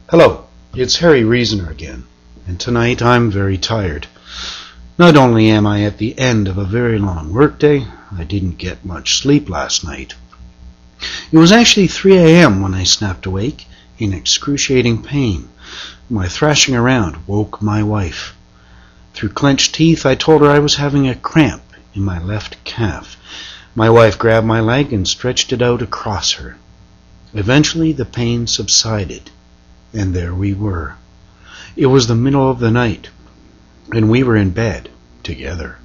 Hello, it's Harry Reasoner again, and tonight I'm very tired. Not only am I at the end of a very long workday, I didn't get much sleep last night. It was actually 3 a.m. when I snapped awake in excruciating pain. My thrashing around woke my wife. Through clenched teeth, I told her I was having a cramp in my left calf. My wife grabbed my leg and stretched it out across her. Eventually, the pain subsided, and there we were. It was the middle of the night, and we were in bed together.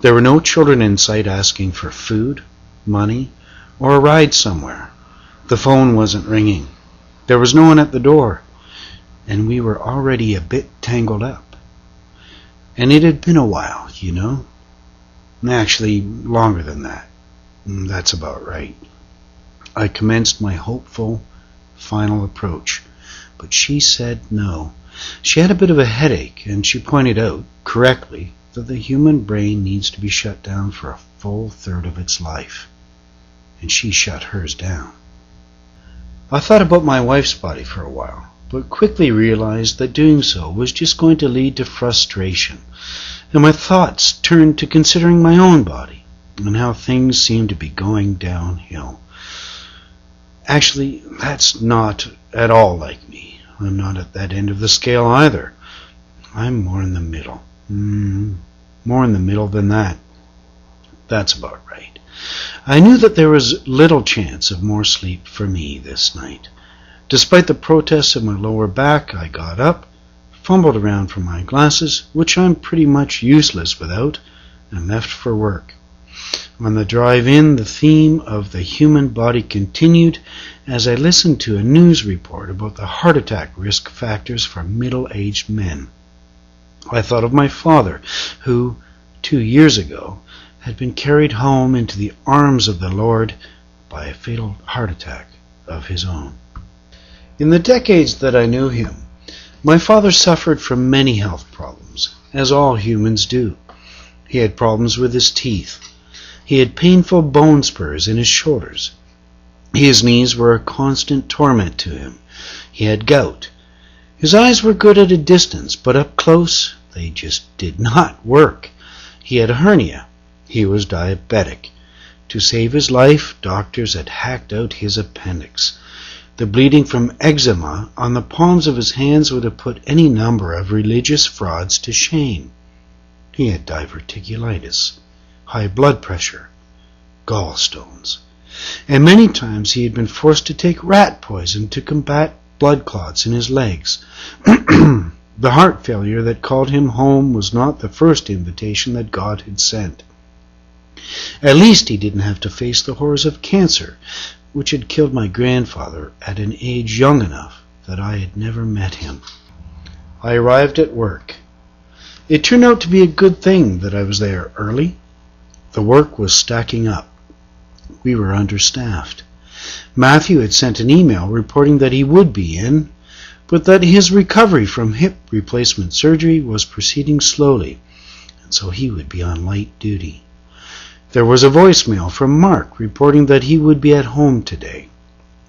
There were no children in sight asking for food, money, or a ride somewhere. The phone wasn't ringing. There was no one at the door, and we were already a bit tangled up. And it had been a while, you know. Actually, longer than that. That's about right. I commenced my hopeful, final approach, but she said no. She had a bit of a headache, and she pointed out, correctly, that the human brain needs to be shut down for a full third of its life. And she shut hers down. I thought about my wife's body for a while, but quickly realized that doing so was just going to lead to frustration, and my thoughts turned to considering my own body and how things seemed to be going downhill. Actually, that's not at all like me. I'm not at that end of the scale either. I'm more in the middle. More in the middle than that. That's about right. I knew that there was little chance of more sleep for me this night. Despite the protests of my lower back, I got up, fumbled around for my glasses, which I'm pretty much useless without, and left for work. On the drive in, the theme of the human body continued as I listened to a news report about the heart attack risk factors for middle-aged men. I thought of my father, who, 2 years ago, had been carried home into the arms of the Lord by a fatal heart attack of his own. In the decades that I knew him, my father suffered from many health problems, as all humans do. He had problems with his teeth. He had painful bone spurs in his shoulders. His knees were a constant torment to him. He had gout. His eyes were good at a distance, but up close they just did not work. He had a hernia. He was diabetic. To save his life, doctors had hacked out his appendix. The bleeding from eczema on the palms of his hands would have put any number of religious frauds to shame. He had diverticulitis, high blood pressure, gallstones, and many times he had been forced to take rat poison to combat blood clots in his legs. The heart failure that called him home was not the first invitation that God had sent. At least he didn't have to face the horrors of cancer, which had killed my grandfather at an age young enough that I had never met him. I arrived at work. It turned out to be a good thing that I was there early. The work was stacking up. We were understaffed. Matthew had sent an email reporting that he would be in, but that his recovery from hip replacement surgery was proceeding slowly, and so he would be on light duty. There was a voicemail from Mark reporting that he would be at home today,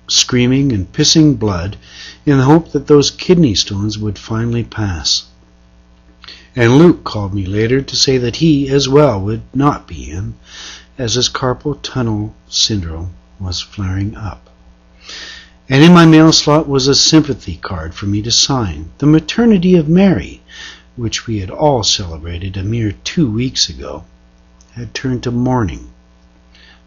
screaming and pissing blood in the hope that those kidney stones would finally pass. And Luke called me later to say that he, as well, would not be in, as his carpal tunnel syndrome was flaring up. And in my mail slot was a sympathy card for me to sign, the maternity of Mary, which we had all celebrated a mere 2 weeks ago, had turned to mourning.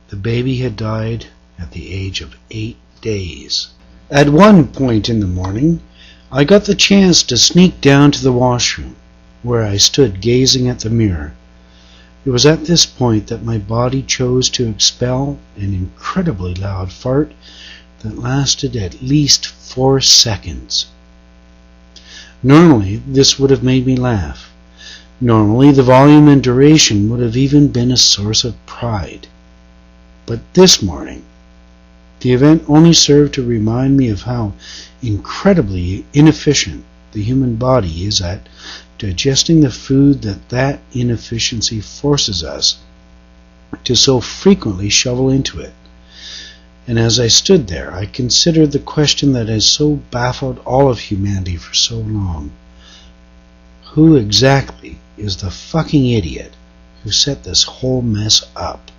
The baby had died at the age of 8 days. At one point in the morning, I got the chance to sneak down to the washroom, where I stood gazing at the mirror. It was at this point that my body chose to expel an incredibly loud fart that lasted at least 4 seconds. Normally, this would have made me laugh. Normally, the volume and duration would have even been a source of pride. But this morning, the event only served to remind me of how incredibly inefficient the human body is at digesting the food that inefficiency forces us to so frequently shovel into it. And as I stood there, I considered the question that has so baffled all of humanity for so long. Who exactly is the fucking idiot who set this whole mess up?